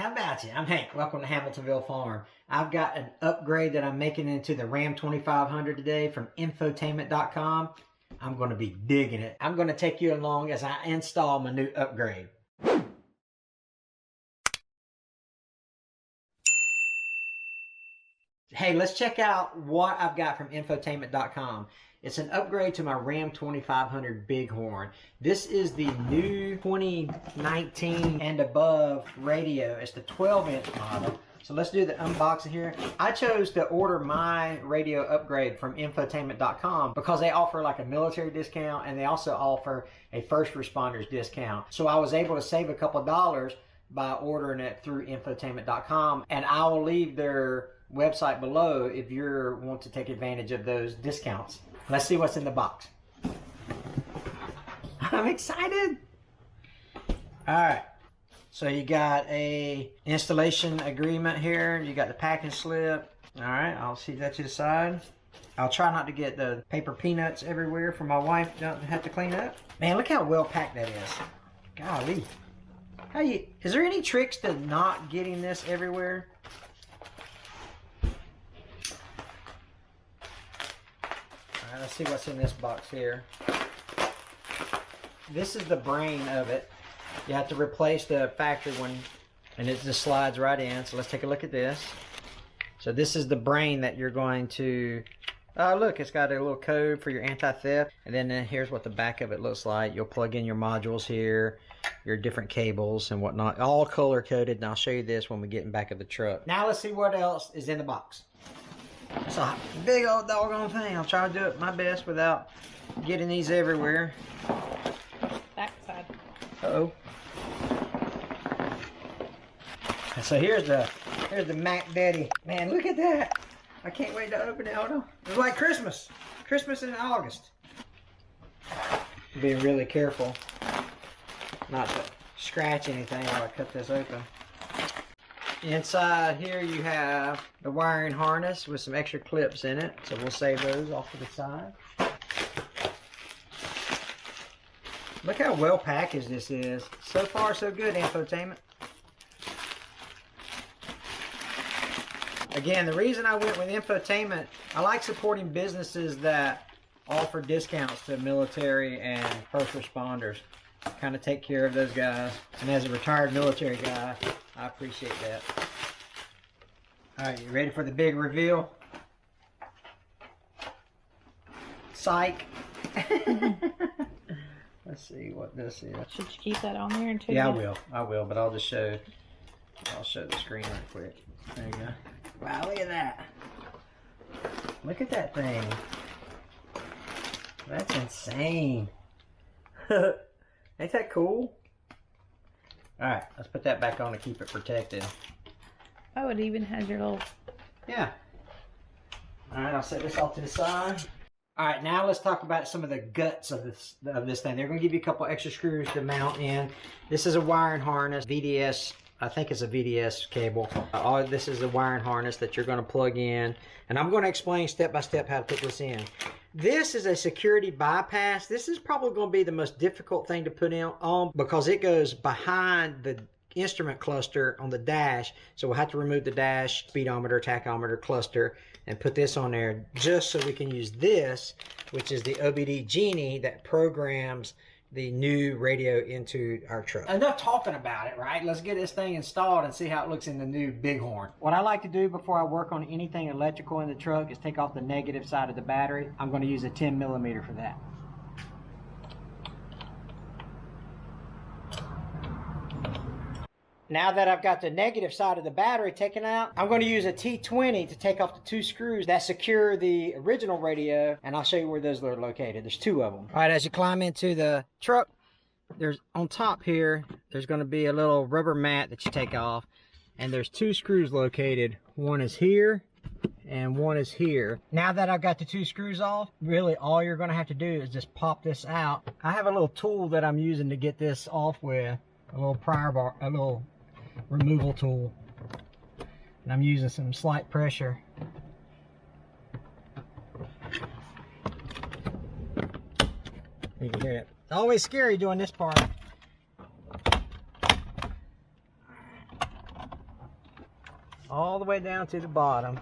how about you? I'm Hank. Welcome to Hamiltonville Farm. I've got an upgrade that I'm making into the Ram 2500 today from infotainment.com. I'm going to be digging it. I'm going to take you along as I install my new upgrade. Hey, let's check out what I've got from infotainment.com. It's an upgrade to my Ram 2500 Bighorn. This is the new 2019 and above radio. It's the 12-inch model. So let's do the unboxing here. I chose to order my radio upgrade from infotainment.com because they offer like a military discount and they also offer a first responders discount. So I was able to save a couple dollars by ordering it through infotainment.com, and I will leave their website below if you want to take advantage of those discounts. Let's see what's in the box. I'm excited. All right. So you got a installation agreement here. You got the packing slip. All right. I'll see that to the side. I'll try not to get the paper peanuts everywhere for my wife to have to clean up. Man, look how well packed that is. Golly. Is there any tricks to not getting this everywhere? Let's see what's in this box here. This is the brain of it. You have to replace the factory one, and it just slides right in. So let's take a look at this. So this is the brain that you're going to, look, it's got a little code for your anti-theft. And then here's what the back of it looks like. You'll plug in your modules here, your different cables and whatnot, all color coded. And I'll show you this when we get in back of the truck. Now let's see what else is in the box. It's a big old doggone thing. I'll try to do it my best without getting these everywhere. Backside. Uh-oh. So here's the Mac Daddy. Man, look at that. I can't wait to open it. Hold on. It's like Christmas. Christmas in August. Be really careful not to scratch anything while I cut this open. Inside here you have the wiring harness with some extra clips in it, so we'll save those off to the side. Look how well packaged this is. So far so good, infotainment. Again, the reason I went with infotainment, I like supporting businesses that offer discounts to military and first responders. Kind of take care of those guys, and as a retired military guy, I appreciate that. Alright, you ready for the big reveal? Psych. Let's see what this is. Should you keep that on there until? Yeah, I will, but I'll show the screen right quick. There you go. Wow, look at that. Look at that thing. That's insane. Ain't that cool? Alright, let's put that back on to keep it protected. Oh, it even has your little... Yeah. Alright, I'll set this off to the side. Alright, now let's talk about some of the guts of this thing. They're going to give you a couple extra screws to mount in. This is a wiring harness, VDS. I think it's a VDS cable. This is a wiring harness that you're going to plug in. And I'm going to explain step by step how to put this in. This is a security bypass. This is probably going to be the most difficult thing to put on because it goes behind the instrument cluster on the dash. So we'll have to remove the dash, speedometer, tachometer cluster, and put this on there just so we can use this, which is the OBD Genie that programs the new radio into our truck. Enough talking about it, right? Let's get this thing installed and see how it looks in the new Bighorn. What I like to do before I work on anything electrical in the truck is take off the negative side of the battery. I'm going to use a 10mm for that. Now that I've got the negative side of the battery taken out, I'm going to use a T20 to take off the two screws that secure the original radio, and I'll show you where those are located. There's two of them. All right, as you climb into the truck, there's on top here, there's going to be a little rubber mat that you take off, and there's two screws located. One is here, and one is here. Now that I've got the two screws off, really all you're going to have to do is just pop this out. I have a little tool that I'm using to get this off with, a little pry bar, a little removal tool, and I'm using some slight pressure. You can hear it. It's always scary doing this part. all the way down to the bottom.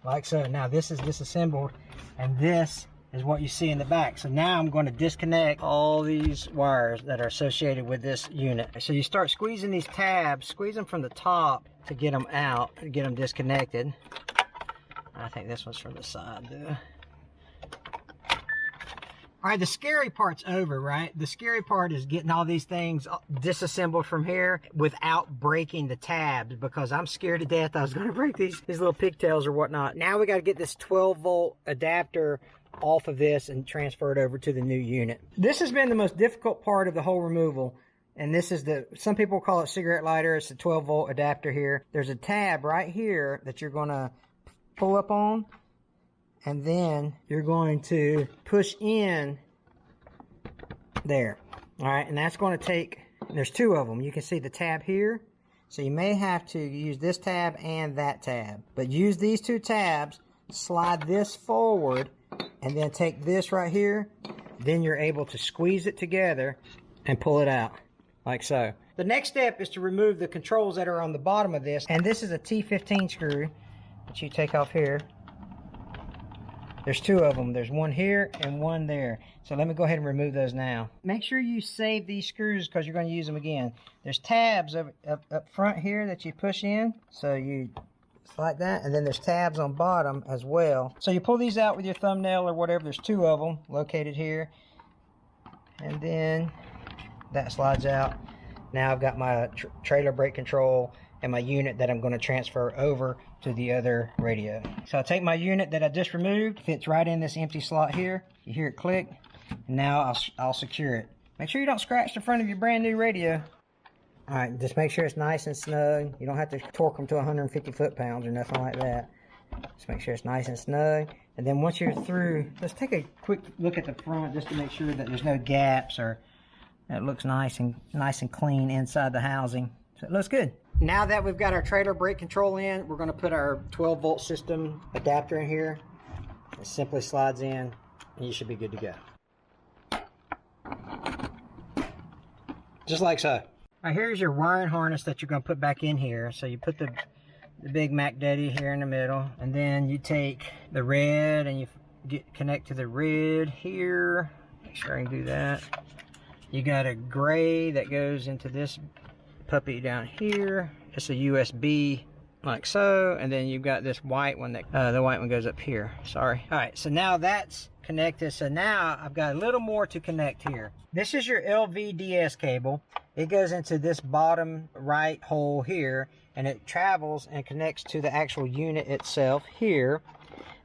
Like so. Now this is disassembled, and this is what you see in the back. So now I'm going to disconnect all these wires that are associated with this unit. So you start squeezing these tabs, squeeze them from the top to get them out, to get them disconnected. I think this one's from the side though. All right, the scary part's over, right? The scary part is getting all these things disassembled from here without breaking the tabs, because I'm scared to death I was gonna break these little pigtails or whatnot. Now we gotta get this 12-volt adapter off of this and transfer it over to the new unit. This has been the most difficult part of the whole removal. And this is some people call it cigarette lighter. It's a 12-volt adapter here. There's a tab right here that you're gonna pull up on, and then you're going to push in there. All right, and that's going to take, there's two of them. You can see the tab here. So you may have to use this tab and that tab. But use these two tabs, slide this forward, and then take this right here. Then you're able to squeeze it together and pull it out, like so. The next step is to remove the controls that are on the bottom of this. And this is a T15 screw that you take off here. There's two of them. There's one here and one there. So let me go ahead and remove those now. Make sure you save these screws because you're going to use them again. There's tabs up front here that you push in. So you like that. And then there's tabs on bottom as well. So you pull these out with your thumbnail or whatever. There's two of them located here. And then that slides out. Now I've got my trailer brake control and my unit that I'm going to transfer over to the other radio. So I take my unit that I just removed, fits right in this empty slot here. You hear it click, and now I'll secure it. Make sure you don't scratch the front of your brand new radio. All right, just make sure it's nice and snug. You don't have to torque them to 150 foot-pounds or nothing like that. Just make sure it's nice and snug. And then once you're through, let's take a quick look at the front just to make sure that there's no gaps or it looks nice and clean inside the housing. So it looks good. Now that we've got our trailer brake control in, we're going to put our 12-volt system adapter in here. It simply slides in, and you should be good to go. Just like so. Now here's your wiring harness that you're going to put back in here. So you put the big Mac Daddy here in the middle, and then you take the red and you connect to the red here. Make sure I can do that. You got a gray that goes into this puppy down here. It's a USB like so, and then you've got this white one that the white one goes up here. Sorry. All right, so now that's connected. So now I've got a little more to connect here. This is your LVDS cable. It goes into this bottom right hole here, and it travels and connects to the actual unit itself here.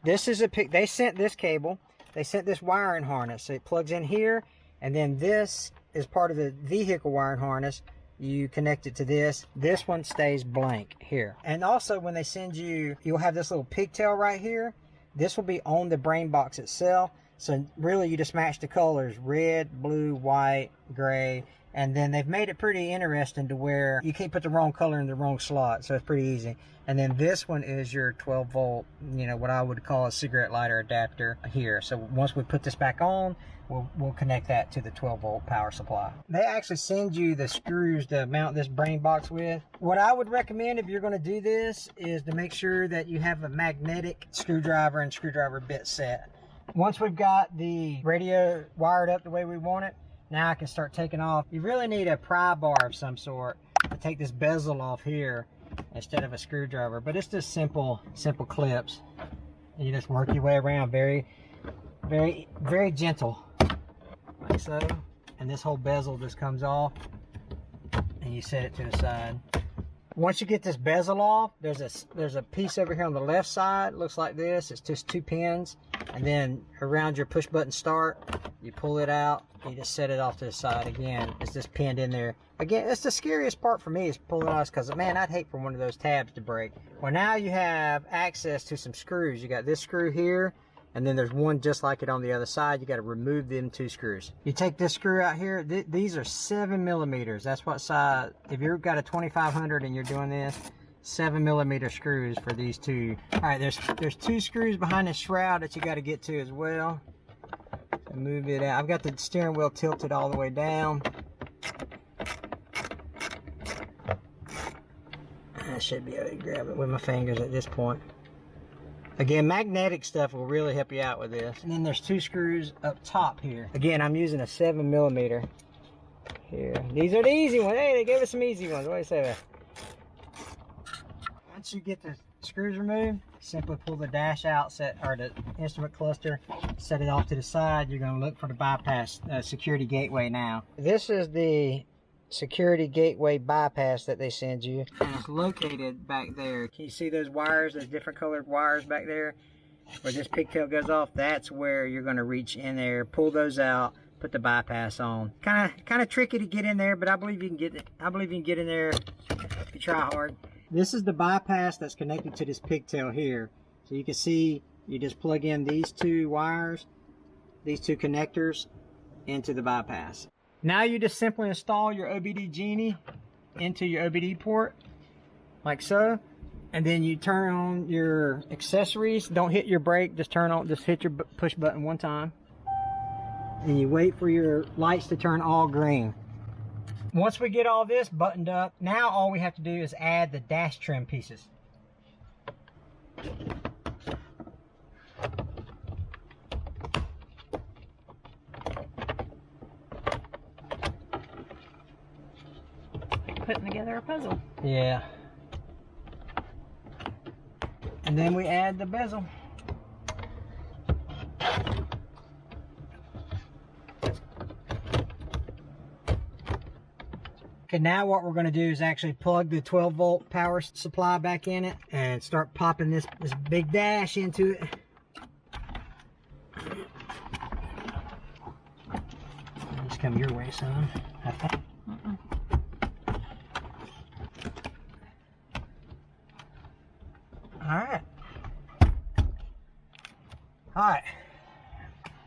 This is they sent this cable. They sent this wiring harness. So it plugs in here, and then this is part of the vehicle wiring harness. You connect it to this. This one stays blank here. And also when they send you, you'll have this little pigtail right here. This will be on the brain box itself. So really you just match the colors, red, blue, white, gray. And then they've made it pretty interesting to where you can't put the wrong color in the wrong slot. So it's pretty easy. And then this one is your 12-volt, you know, what I would call a cigarette lighter adapter here. So once we put this back on, we'll connect that to the 12-volt power supply. They actually send you the screws to mount this brain box with. What I would recommend if you're going to do this is to make sure that you have a magnetic screwdriver and screwdriver bit set. Once we've got the radio wired up the way we want it, now I can start taking off. You really need a pry bar of some sort to take this bezel off here instead of a screwdriver. But it's just simple clips. And you just work your way around very gentle. Like so. And this whole bezel just comes off and you set it to the side. Once you get this bezel off, there's a piece over here on the left side. It looks like this. It's just 2 pins. And then around your push button start, you pull it out. You just set it off to the side. Again, it's just pinned in there. Again, it's the scariest part for me is pulling it off because, man, I'd hate for one of those tabs to break. Well, now you have access to some screws. You got this screw here, and then there's one just like it on the other side. You got to remove them 2 screws. You take this screw out here. These are 7mm. That's what size. If you've got a 2500 and you're doing this, 7mm screws for these 2. All right, there's 2 screws behind the shroud that you got to get to as well. So move it out. I've got the steering wheel tilted all the way down. should be able to grab it with my fingers at this point. Again, magnetic stuff will really help you out with this. And then there's 2 screws up top here. Again, I'm using a 7mm here. These are the easy ones. Hey, they gave us some easy ones. What do you say about? Once you get the screws removed, simply pull the dash out, or the instrument cluster, set it off to the side. You're going to look for the bypass security gateway now. This is the security gateway bypass that they send you, and it's located back there. Can you see those wires, those different colored wires back there where this pigtail goes off? That's where you're going to reach in there, pull those out, put the bypass on. Kind of tricky to get in there, but I believe you can get it. I believe you can get in there if you try hard. This is the bypass that's connected to this pigtail here. So you can see, you just plug in these 2 wires, these 2 connectors into the bypass. Now you just simply install your OBD Genie into your OBD port, like so. And then you turn on your accessories. Don't hit your brake, just hit your push button 1 time. And you wait for your lights to turn all green. Once we get all this buttoned up, now all we have to do is add the dash trim pieces. Putting together a puzzle. Yeah. And then we add the bezel. Okay, now what we're going to do is actually plug the 12-volt power supply back in it and start popping this big dash into it. Just come your way, son. Alright. Alright.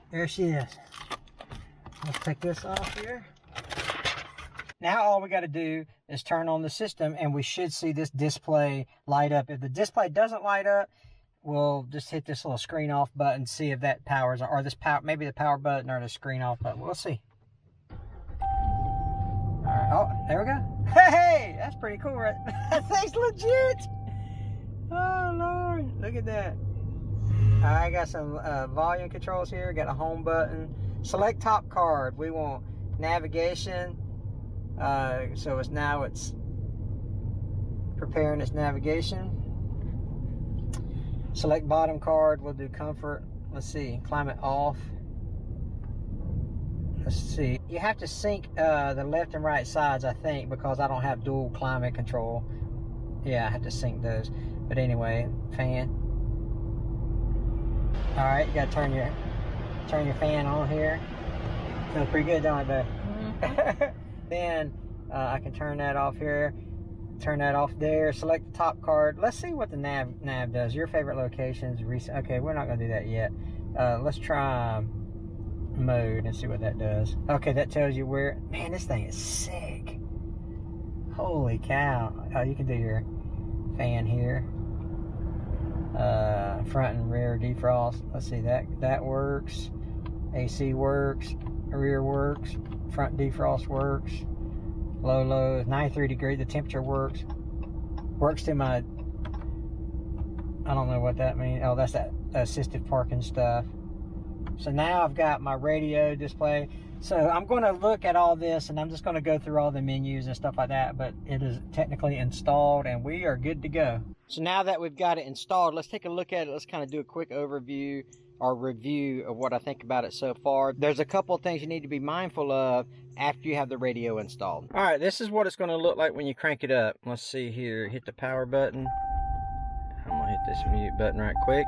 There she is. Let's take this off here. Now all we got to do is turn on the system and we should see this display light up. If the display doesn't light up, we'll just hit this little screen off button, see if that powers, or this power, maybe the power button or the screen off button. We'll see. All right. Oh, there we go. Hey, that's pretty cool, right? That thing's legit. Oh Lord, look at that. I got some volume controls here. Got a home button. Select top card. We want navigation. So it's preparing its navigation. Select bottom card. We'll do comfort. Let's see, climate off. Let's see. You have to sync the left and right sides, I think, because I don't have dual climate control. Yeah, I have to sync those. But anyway, fan. All right, you gotta turn your fan on here. Feels pretty good, don't it, babe? Mm-hmm. Then I can turn that off here, turn that off there, select the top card. Let's see what the nav does. Your favorite locations, recent. Okay, we're not gonna do that yet. Let's try mode and see what that does. Okay, that tells you where. Man, this thing is sick. Holy cow. You can do your fan here. Front and rear defrost. Let's see, that works. AC works. Rear works. Front defrost works. Low is 93 degrees. The temperature works. Works to my, I don't know what that means. Oh, that's that assisted parking stuff. So now I've got my radio display. So I'm going to look at all this and I'm just going to go through all the menus and stuff like that, but it is technically installed and we are good to go. So now that we've got it installed, let's take a look at it. Let's kind of do a quick overview or review of what I think about it so far. There's a couple of things you need to be mindful of after you have the radio installed. All right, this is what it's going to look like when you crank it up. Let's see here, hit the power button. I'm going to hit this mute button right quick.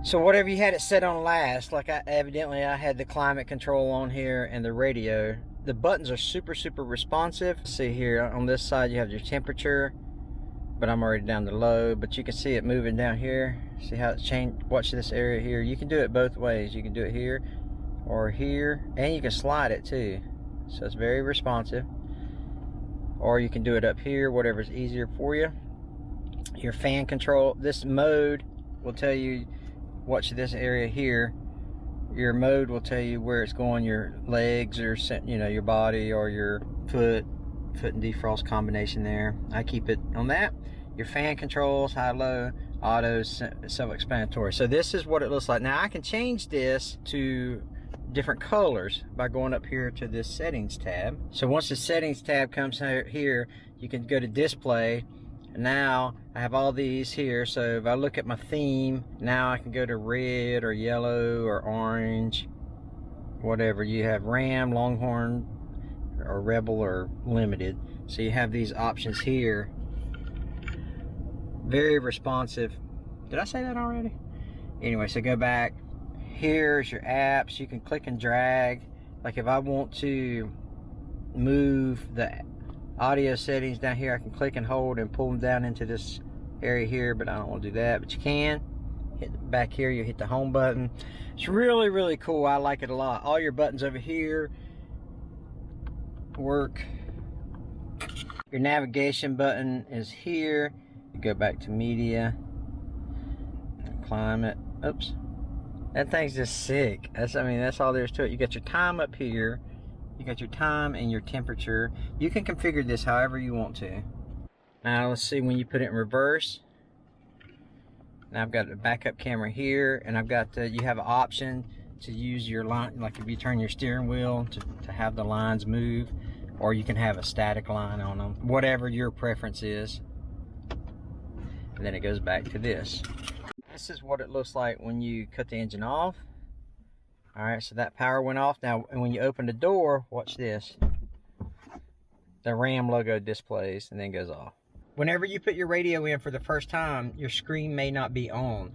So whatever you had it set on last, like I had the climate control on here and the radio. The buttons are super responsive. See here on this side you have your temperature, but I'm already down to low, but you can see it moving down here. See how it's changed? Watch this area here. You can do it both ways. You can do it here or here, and you can slide it too. So it's very responsive. Or you can do it up here, whatever's easier for you. Your fan control, this mode will tell you, watch this area here. Your mode will tell you where it's going, your legs or, you know, your body or your foot, foot and defrost combination there. I keep it on that. Your fan controls, high, low, auto, self-explanatory. So this is what it looks like. Now I can change this to different colors by going up here to this settings tab. So once the settings tab comes here, you can go to display. And now I have all these here. So if I look at my theme, now I can go to red or yellow or orange, whatever. You have Ram, Longhorn, or Rebel, or Limited. So you have these options here. Very responsive. Did I say that already? Anyway, so go back. Here's your apps. You can click and drag. Like if I want to move the audio settings down here, I can click and hold and pull them down into this area here, but I don't want to do that. But you can hit back here, you hit the home button. It's really, really cool. I like it a lot. All your buttons over here work. Your navigation button is here. You go back to media, climate. Oops, that thing's just sick. I mean, that's all there is to it. You got your time up here. You got your time and your temperature. You can configure this however you want to. Now let's see when you put it in reverse. Now I've got a backup camera here, and I've got you have an option to use your line, like if you turn your steering wheel to have the lines move, or you can have a static line on them, whatever your preference is. And then it goes back to this. This is what it looks like when you cut the engine off. All right, so that power went off. Now, when you open the door, watch this. The Ram logo displays and then goes off. Whenever you put your radio in for the first time, your screen may not be on.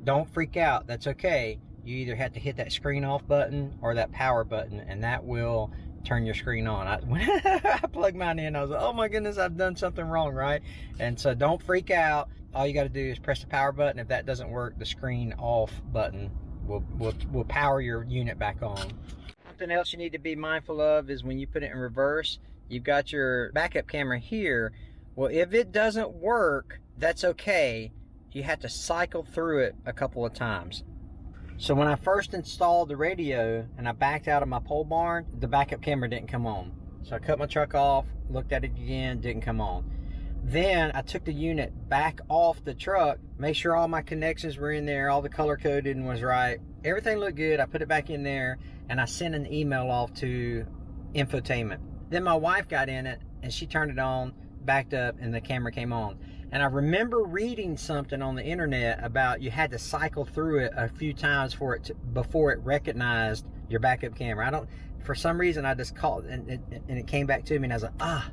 Don't freak out, that's okay. You either have to hit that screen off button or that power button, and that will turn your screen on. When I plugged mine in, I was like, oh my goodness, I've done something wrong, right? And so don't freak out. All you got to do is press the power button. If that doesn't work, the screen off button will power your unit back on. Something else you need to be mindful of is when you put it in reverse, you've got your backup camera here. Well, if it doesn't work, that's okay. You have to cycle through it a couple of times. So when I first installed the radio and I backed out of my pole barn, the backup camera didn't come on. So I cut my truck off, looked at it again, didn't come on. Then I took the unit back off the truck, made sure all my connections were in there, all the color coded was right. Everything looked good. I put it back in there and I sent an email off to infotainment. Then my wife got in it and she turned it on, backed up, and the camera came on. And I remember reading something on the internet about you had to cycle through it a few times before it recognized your backup camera. For some reason I just called and it came back to me and I was like,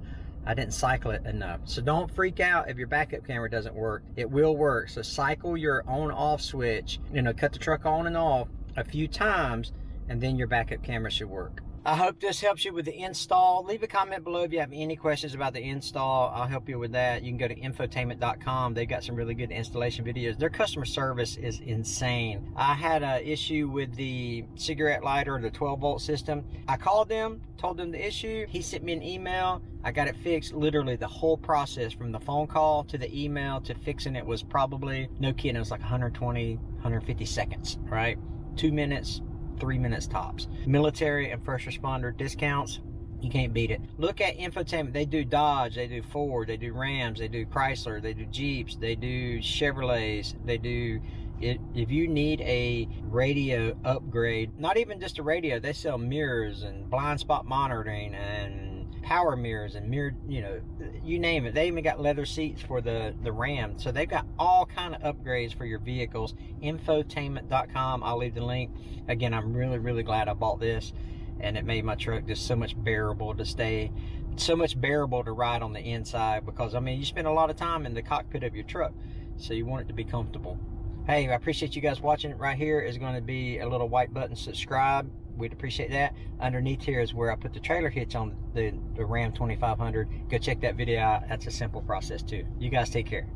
I didn't cycle it enough. So don't freak out if your backup camera doesn't work. It will work. So cycle your on-off switch, cut the truck on and off a few times, and then your backup camera should work. I hope this helps you with the install. Leave a comment below if you have any questions about the install. I'll help you with that. You can go to infotainment.com. They've got some really good installation videos. Their customer service is insane. I had an issue with the cigarette lighter, the 12-volt system. I called them, told them the issue. He sent me an email. I got it fixed. Literally the whole process from the phone call to the email to fixing it was probably, no kidding, it was like 120, 150 seconds, right? 2 minutes, 3 minutes tops. Military and first responder discounts, you can't beat it. Look at infotainment. They do Dodge, they do Ford, they do Rams, they do Chrysler, they do Jeeps, they do Chevrolets, they do it. If you need a radio upgrade, not even just a radio, they sell mirrors and blind spot monitoring and power mirrors and mirror, you name it. They even got leather seats for the Ram. So they've got all kind of upgrades for your vehicles. Infotainment.com. I'll leave the link. Again, I'm really, really glad I bought this, and it made my truck just so much bearable to stay, so much bearable to ride on the inside, because I mean, you spend a lot of time in the cockpit of your truck, so you want it to be comfortable. Hey, I appreciate you guys watching. Right here is going to be a little white button, subscribe. We'd appreciate that. Underneath here is where I put the trailer hitch on the Ram 2500. Go check that video out. That's a simple process too. You guys take care.